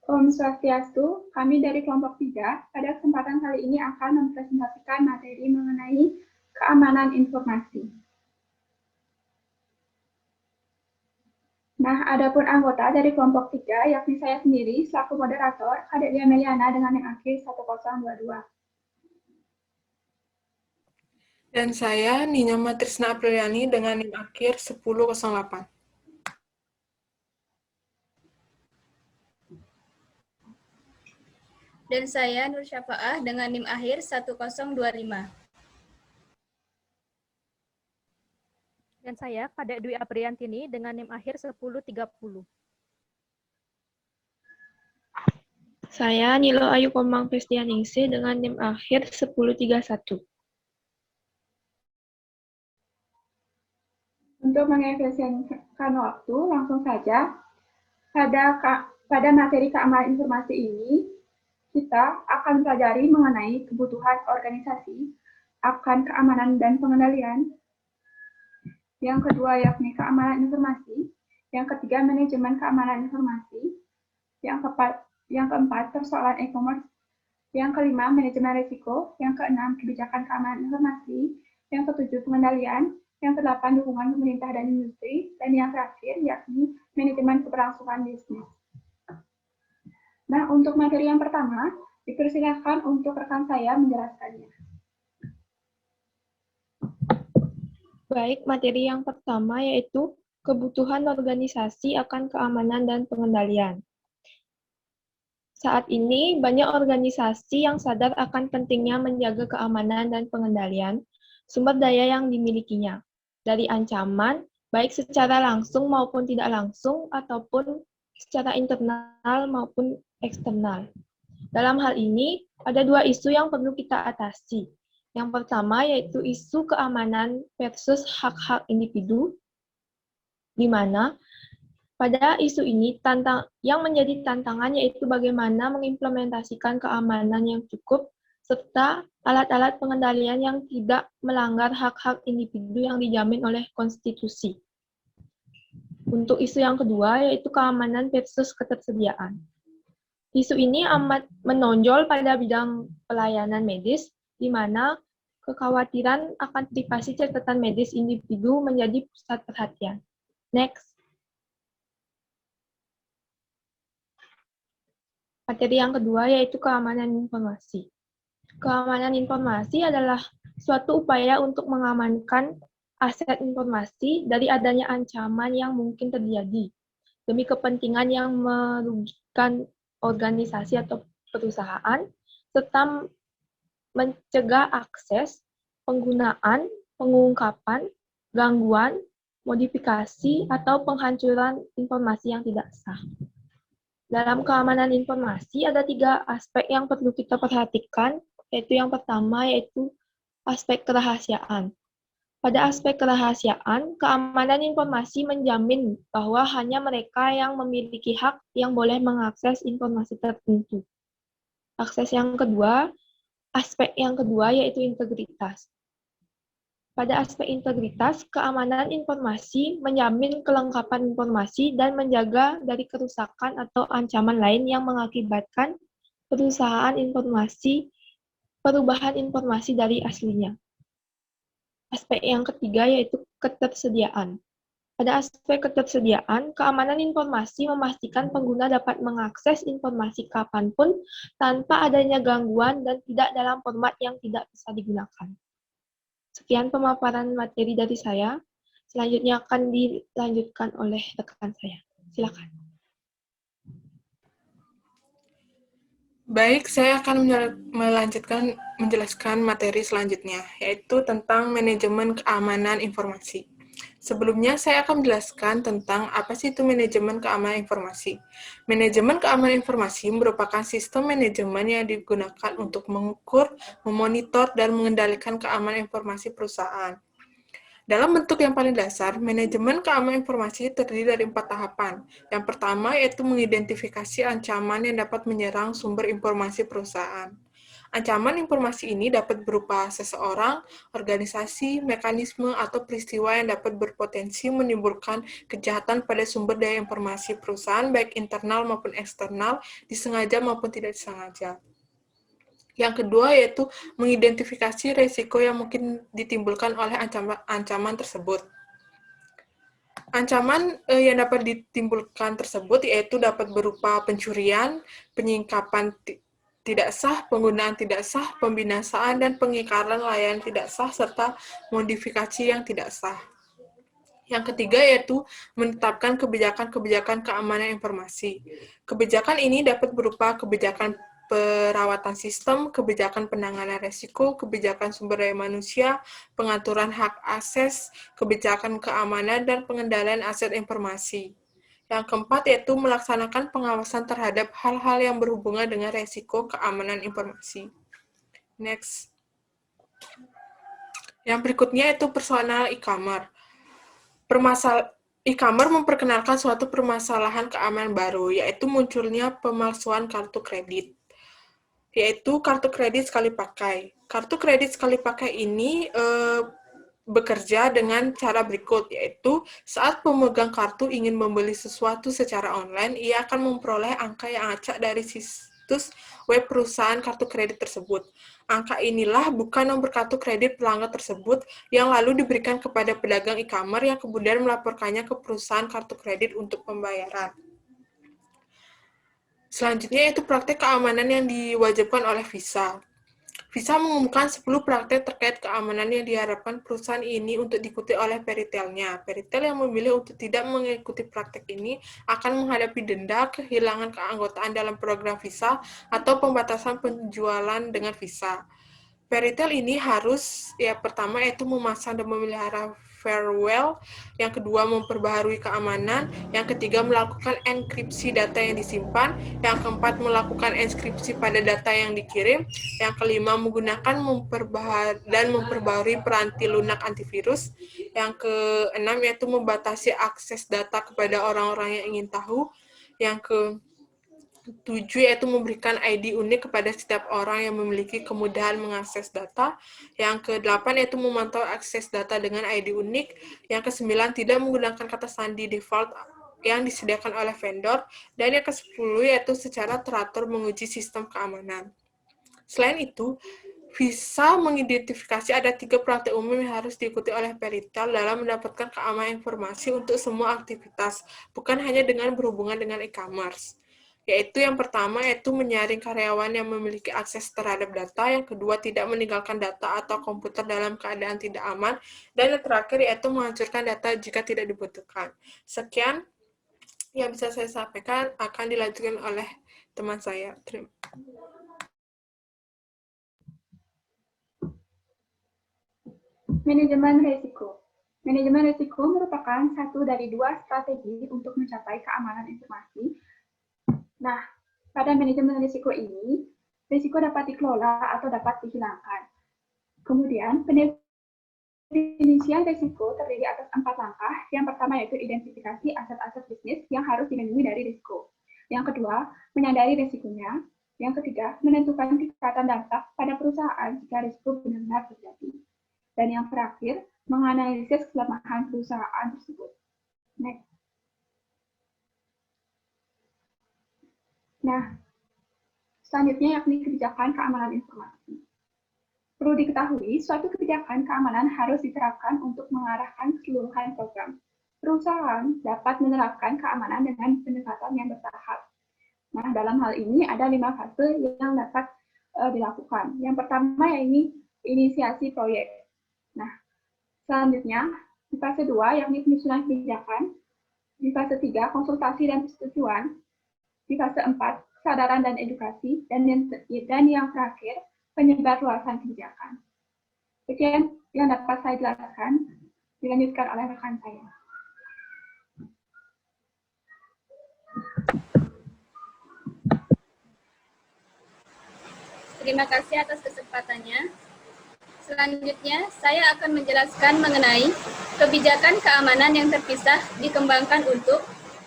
Om Swastiastu, kami dari kelompok 3 pada kesempatan kali ini akan mempresentasikan materi mengenai keamanan informasi. Nah, adapun anggota dari kelompok 3, yakni saya sendiri selaku moderator, Kadek Lia Meliana dengan NIM akhir 1022. Dan saya, Ninya Matrisna Apriliani dengan NIM akhir 1008. Dan saya, Nur Syafa'ah dengan NIM akhir 1025. Dan saya, Kadek Dwi Apriantini dengan NIM akhir 1030. Saya, Nilo Ayu Komang Festianingsih dengan NIM akhir 1031. Untuk mengefisienkan waktu, langsung saja pada materi keamanan informasi ini, kita akan pelajari mengenai kebutuhan organisasi akan keamanan dan pengendalian. Yang kedua, yakni keamanan informasi. Yang ketiga, manajemen keamanan informasi. Yang keempat, persoalan e-commerce. Yang kelima, manajemen risiko. Yang keenam, kebijakan keamanan informasi. Yang ketujuh, pengendalian. Yang kedelapan, dukungan pemerintah dan industri. Dan yang terakhir, yakni manajemen keberlangsungan bisnis. Nah, untuk materi yang pertama, dipersilakan untuk rekan saya menjelaskannya. Baik, materi yang pertama yaitu kebutuhan organisasi akan keamanan dan pengendalian. Saat ini, banyak organisasi yang sadar akan pentingnya menjaga keamanan dan pengendalian sumber daya yang dimilikinya, dari ancaman, baik secara langsung maupun tidak langsung, ataupun secara internal maupun eksternal. Dalam hal ini, ada dua isu yang perlu kita atasi. Yang pertama yaitu isu keamanan versus hak-hak individu, di mana pada isu ini yang menjadi tantangan yaitu bagaimana mengimplementasikan keamanan yang cukup serta alat-alat pengendalian yang tidak melanggar hak-hak individu yang dijamin oleh konstitusi. Untuk isu yang kedua yaitu keamanan versus ketersediaan. Isu ini amat menonjol pada bidang pelayanan medis, di mana kekhawatiran akan privasi catatan medis individu menjadi pusat perhatian. Next. Materi yang kedua yaitu keamanan informasi. Keamanan informasi adalah suatu upaya untuk mengamankan aset informasi dari adanya ancaman yang mungkin terjadi, demi kepentingan yang merugikan organisasi atau perusahaan, serta mencegah akses, penggunaan, pengungkapan, gangguan, modifikasi, atau penghancuran informasi yang tidak sah. Dalam keamanan informasi ada 3 aspek yang perlu kita perhatikan, yaitu yang pertama yaitu aspek kerahasiaan. Pada aspek kerahasiaan, keamanan informasi menjamin bahwa hanya mereka yang memiliki hak yang boleh mengakses informasi tertentu. Aspek yang kedua yaitu integritas. Pada aspek integritas, keamanan informasi menjamin kelengkapan informasi dan menjaga dari kerusakan atau ancaman lain yang mengakibatkan perubahan informasi dari aslinya. Aspek yang ketiga yaitu ketersediaan. Pada aspek ketersediaan, keamanan informasi memastikan pengguna dapat mengakses informasi kapanpun tanpa adanya gangguan dan tidak dalam format yang tidak bisa digunakan. Sekian pemaparan materi dari saya. Selanjutnya akan dilanjutkan oleh rekan saya. Silakan. Baik, saya akan menjelaskan materi selanjutnya, yaitu tentang manajemen keamanan informasi. Sebelumnya, saya akan menjelaskan tentang apa sih itu manajemen keamanan informasi. Manajemen keamanan informasi merupakan sistem manajemen yang digunakan untuk mengukur, memonitor, dan mengendalikan keamanan informasi perusahaan. Dalam bentuk yang paling dasar, manajemen keamanan informasi terdiri dari 4 tahapan. Yang pertama yaitu mengidentifikasi ancaman yang dapat menyerang sumber informasi perusahaan. Ancaman informasi ini dapat berupa seseorang, organisasi, mekanisme, atau peristiwa yang dapat berpotensi menimbulkan kejahatan pada sumber daya informasi perusahaan, baik internal maupun eksternal, disengaja maupun tidak disengaja. Yang kedua yaitu mengidentifikasi risiko yang mungkin ditimbulkan oleh ancaman tersebut. Ancaman yang dapat ditimbulkan tersebut yaitu dapat berupa pencurian, penyingkapan tidak sah, penggunaan tidak sah, pembinasaan, dan pengingkaran layanan tidak sah, serta modifikasi yang tidak sah. Yang ketiga yaitu menetapkan kebijakan-kebijakan keamanan informasi. Kebijakan ini dapat berupa kebijakan perawatan sistem, kebijakan penanganan risiko, kebijakan sumber daya manusia, pengaturan hak akses, kebijakan keamanan, dan pengendalian aset informasi. Yang keempat yaitu melaksanakan pengawasan terhadap hal-hal yang berhubungan dengan risiko keamanan informasi. Next. Yang berikutnya itu personal e-commerce. E-commerce memperkenalkan suatu permasalahan keamanan baru, yaitu munculnya pemalsuan kartu kredit. Yaitu kartu kredit sekali pakai. Kartu kredit sekali pakai ini bekerja dengan cara berikut, yaitu saat pemegang kartu ingin membeli sesuatu secara online, ia akan memperoleh angka yang acak dari situs web perusahaan kartu kredit tersebut. Angka inilah bukan nomor kartu kredit pelanggan tersebut yang lalu diberikan kepada pedagang e-commerce yang kemudian melaporkannya ke perusahaan kartu kredit untuk pembayaran. Selanjutnya yaitu praktek keamanan yang diwajibkan oleh Visa. Visa mengumumkan 10 praktek terkait keamanan yang diharapkan perusahaan ini untuk diikuti oleh peritelnya. Peritel yang memilih untuk tidak mengikuti praktek ini akan menghadapi denda, kehilangan keanggotaan dalam program Visa, atau pembatasan penjualan dengan Visa. Peritel ini harus, pertama yaitu memasang dan memelihara firewall, yang kedua memperbaharui keamanan, yang ketiga melakukan enkripsi data yang disimpan, yang keempat melakukan enkripsi pada data yang dikirim, yang kelima menggunakan memperbaharui peranti lunak antivirus, yang keenam yaitu membatasi akses data kepada orang-orang yang ingin tahu, yang ke-7 yaitu memberikan ID unik kepada setiap orang yang memiliki kemudahan mengakses data. Yang ke-8 yaitu memantau akses data dengan ID unik. Yang ke-9 tidak menggunakan kata sandi default yang disediakan oleh vendor. Dan yang ke-10 yaitu secara teratur menguji sistem keamanan. Selain itu, Visa mengidentifikasi ada 3 praktik umum yang harus diikuti oleh peritel dalam mendapatkan keamanan informasi untuk semua aktivitas, bukan hanya dengan berhubungan dengan e-commerce. Yaitu yang pertama yaitu menyaring karyawan yang memiliki akses terhadap data, yang kedua tidak meninggalkan data atau komputer dalam keadaan tidak aman, dan yang terakhir yaitu menghancurkan data jika tidak dibutuhkan. Sekian yang bisa saya sampaikan, akan dilanjutkan oleh teman saya. Manajemen risiko. Manajemen risiko merupakan satu dari 2 strategi untuk mencapai keamanan informasi. Nah, pada manajemen risiko ini, risiko dapat dikelola atau dapat dihilangkan. Kemudian, pendefinisian risiko terdiri atas 4 langkah. Yang pertama yaitu identifikasi aset-aset bisnis yang harus dilindungi dari risiko. Yang kedua, menyadari risikonya. Yang ketiga, menentukan tingkatan dampak pada perusahaan jika risiko benar-benar terjadi. Dan yang terakhir, menganalisis kelemahan perusahaan tersebut. Next. Nah, selanjutnya yakni kebijakan keamanan informasi. Perlu diketahui, suatu kebijakan keamanan harus diterapkan untuk mengarahkan keseluruhan program. Perusahaan dapat menerapkan keamanan dengan pendekatan yang bertahap. Nah, dalam hal ini ada 5 fase yang dapat dilakukan. Yang pertama yakni inisiasi proyek. Nah, selanjutnya di fase 2 yakni penyusunan kebijakan, di fase 3 konsultasi dan persetujuan, di fase 4 kesadaran dan edukasi, dan yang terakhir penyebarluasan kebijakan. Sekian yang dapat saya jelaskan, dilanjutkan oleh rekan saya. Terima kasih atas kesempatannya. Selanjutnya, saya akan menjelaskan mengenai kebijakan keamanan yang terpisah dikembangkan untuk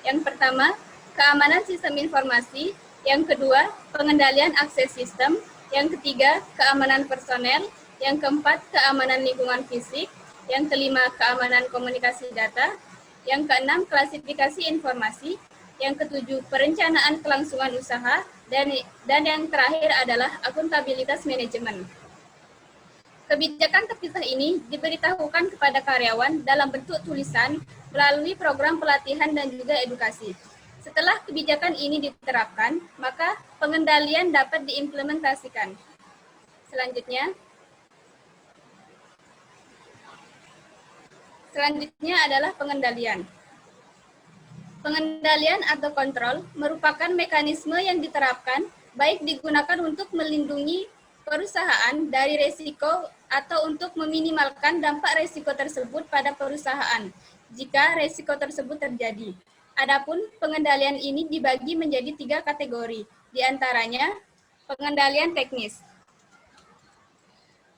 yang pertama, keamanan sistem informasi, yang kedua, pengendalian akses sistem, Yang ketiga, keamanan personel. Yang keempat, keamanan lingkungan fisik. Yang kelima, keamanan komunikasi data. Yang keenam, klasifikasi informasi. Yang ketujuh, perencanaan kelangsungan usaha. Dan yang terakhir adalah akuntabilitas manajemen. Kebijakan terpisah ini diberitahukan kepada karyawan dalam bentuk tulisan melalui program pelatihan dan juga edukasi. Setelah kebijakan ini diterapkan, maka pengendalian dapat diimplementasikan. Selanjutnya adalah pengendalian. Pengendalian atau kontrol merupakan mekanisme yang diterapkan baik digunakan untuk melindungi perusahaan dari risiko atau untuk meminimalkan dampak risiko tersebut pada perusahaan jika risiko tersebut terjadi. Adapun pengendalian ini dibagi menjadi 3 kategori, diantaranya pengendalian teknis.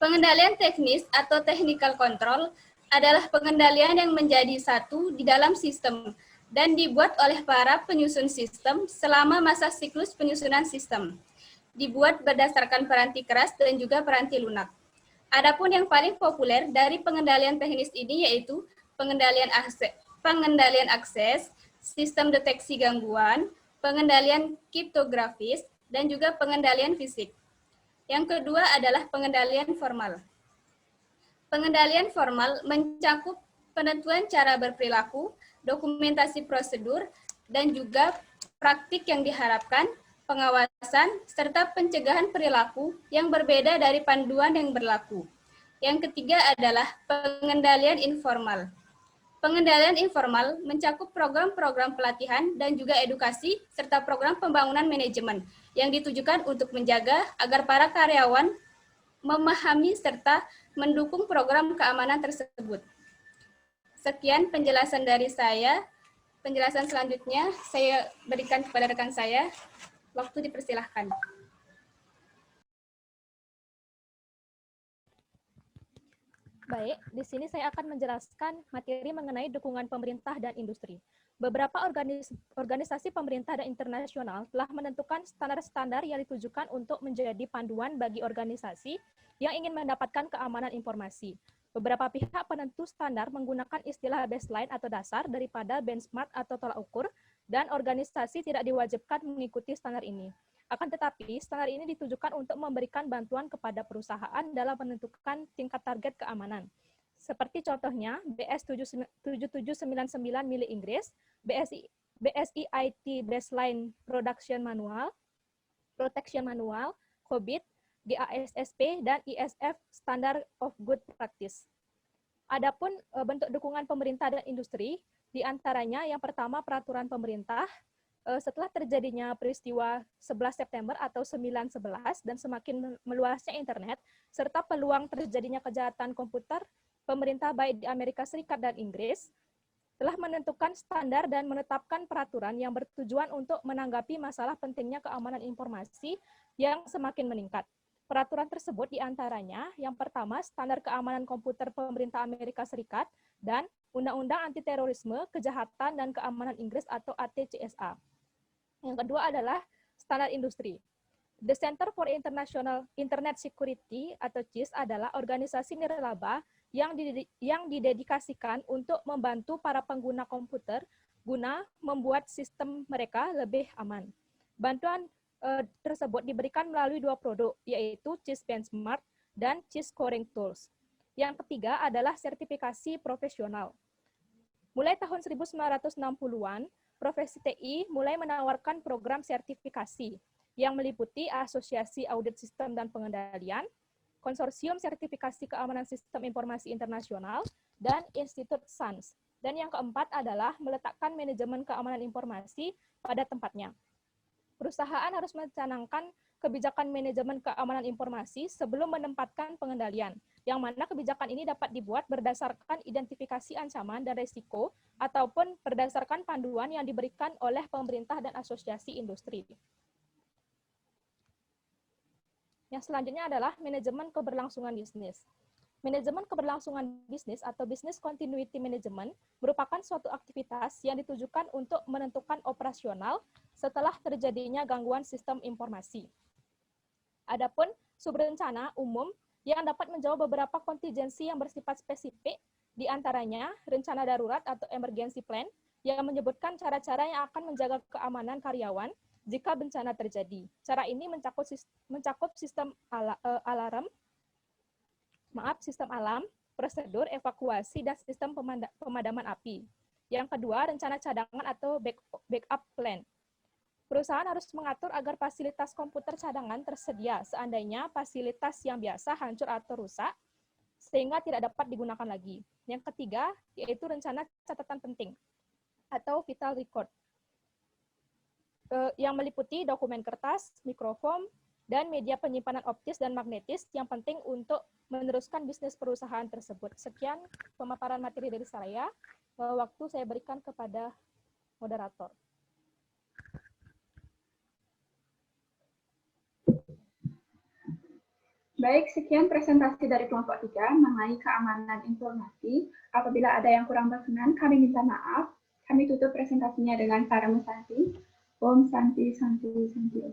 Pengendalian teknis atau technical control adalah pengendalian yang menjadi satu di dalam sistem dan dibuat oleh para penyusun sistem selama masa siklus penyusunan sistem. Dibuat berdasarkan peranti keras dan juga peranti lunak. Adapun yang paling populer dari pengendalian teknis ini yaitu pengendalian akses, sistem deteksi gangguan, pengendalian kriptografis, dan juga pengendalian fisik. Yang kedua adalah pengendalian formal. Pengendalian formal mencakup penentuan cara berperilaku, dokumentasi prosedur, dan juga praktik yang diharapkan, pengawasan, serta pencegahan perilaku yang berbeda dari panduan yang berlaku. Yang ketiga adalah pengendalian informal. Pengendalian informal mencakup program-program pelatihan dan juga edukasi, serta program pembangunan manajemen yang ditujukan untuk menjaga agar para karyawan memahami serta mendukung program keamanan tersebut. Sekian penjelasan dari saya. Penjelasan selanjutnya saya berikan kepada rekan saya. Waktu dipersilahkan. Baik, di sini saya akan menjelaskan materi mengenai dukungan pemerintah dan industri. Beberapa organisasi pemerintah dan internasional telah menentukan standar-standar yang ditujukan untuk menjadi panduan bagi organisasi yang ingin mendapatkan keamanan informasi. Beberapa pihak penentu standar menggunakan istilah baseline atau dasar daripada benchmark atau tolak ukur, dan organisasi tidak diwajibkan mengikuti standar ini. Akan tetapi, standar ini ditujukan untuk memberikan bantuan kepada perusahaan dalam menentukan tingkat target keamanan. Seperti contohnya, BS 7799 milik Inggris, BSI IT Baseline Protection Manual, COBIT, GASSP, dan ISF Standard of Good Practice. Adapun bentuk dukungan pemerintah dan industri, diantaranya yang pertama peraturan pemerintah, setelah terjadinya peristiwa 11 September atau 9/11 dan semakin meluasnya internet, serta peluang terjadinya kejahatan komputer, pemerintah baik di Amerika Serikat dan Inggris telah menentukan standar dan menetapkan peraturan yang bertujuan untuk menanggapi masalah pentingnya keamanan informasi yang semakin meningkat. Peraturan tersebut diantaranya yang pertama standar keamanan komputer pemerintah Amerika Serikat dan Undang-Undang Anti Terorisme, Kejahatan dan Keamanan Inggris atau ATCSA. Yang kedua adalah standar industri. The Center for International Internet Security atau CIS adalah organisasi nirlaba yang didedikasikan untuk membantu para pengguna komputer guna membuat sistem mereka lebih aman. Bantuan tersebut diberikan melalui 2 produk, yaitu CIS Benchmark dan CIS Scoring Tools. Yang ketiga adalah sertifikasi profesional. Mulai tahun 1960-an, Profesi TI mulai menawarkan program sertifikasi yang meliputi Asosiasi Audit Sistem dan Pengendalian, Konsorsium Sertifikasi Keamanan Sistem Informasi Internasional, dan Institut SANS. Dan yang keempat adalah meletakkan manajemen keamanan informasi pada tempatnya. Perusahaan harus mencanangkan kebijakan manajemen keamanan informasi sebelum menempatkan pengendalian, yang mana kebijakan ini dapat dibuat berdasarkan identifikasi ancaman dan risiko ataupun berdasarkan panduan yang diberikan oleh pemerintah dan asosiasi industri. Yang selanjutnya adalah manajemen keberlangsungan bisnis. Manajemen keberlangsungan bisnis atau business continuity management merupakan suatu aktivitas yang ditujukan untuk menentukan operasional setelah terjadinya gangguan sistem informasi. Adapun subrencana umum yang dapat menjawab beberapa kontingensi yang bersifat spesifik, di antaranya rencana darurat atau emergency plan, yang menyebutkan cara-cara yang akan menjaga keamanan karyawan jika bencana terjadi. Cara ini mencakup sistem sistem alam, prosedur evakuasi, dan sistem pemadaman api. Yang kedua, rencana cadangan atau backup plan. Perusahaan harus mengatur agar fasilitas komputer cadangan tersedia seandainya fasilitas yang biasa hancur atau rusak, sehingga tidak dapat digunakan lagi. Yang ketiga, yaitu rencana catatan penting atau vital record, yang meliputi dokumen kertas, mikrofilm, dan media penyimpanan optis dan magnetis yang penting untuk meneruskan bisnis perusahaan tersebut. Sekian pemaparan materi dari saya. Waktu saya berikan kepada moderator. Baik, sekian presentasi dari kelompok 3 mengenai keamanan informasi. Apabila ada yang kurang berkenan, kami minta maaf. Kami tutup presentasinya dengan salam Santi. Om Santi, Santi, Santi.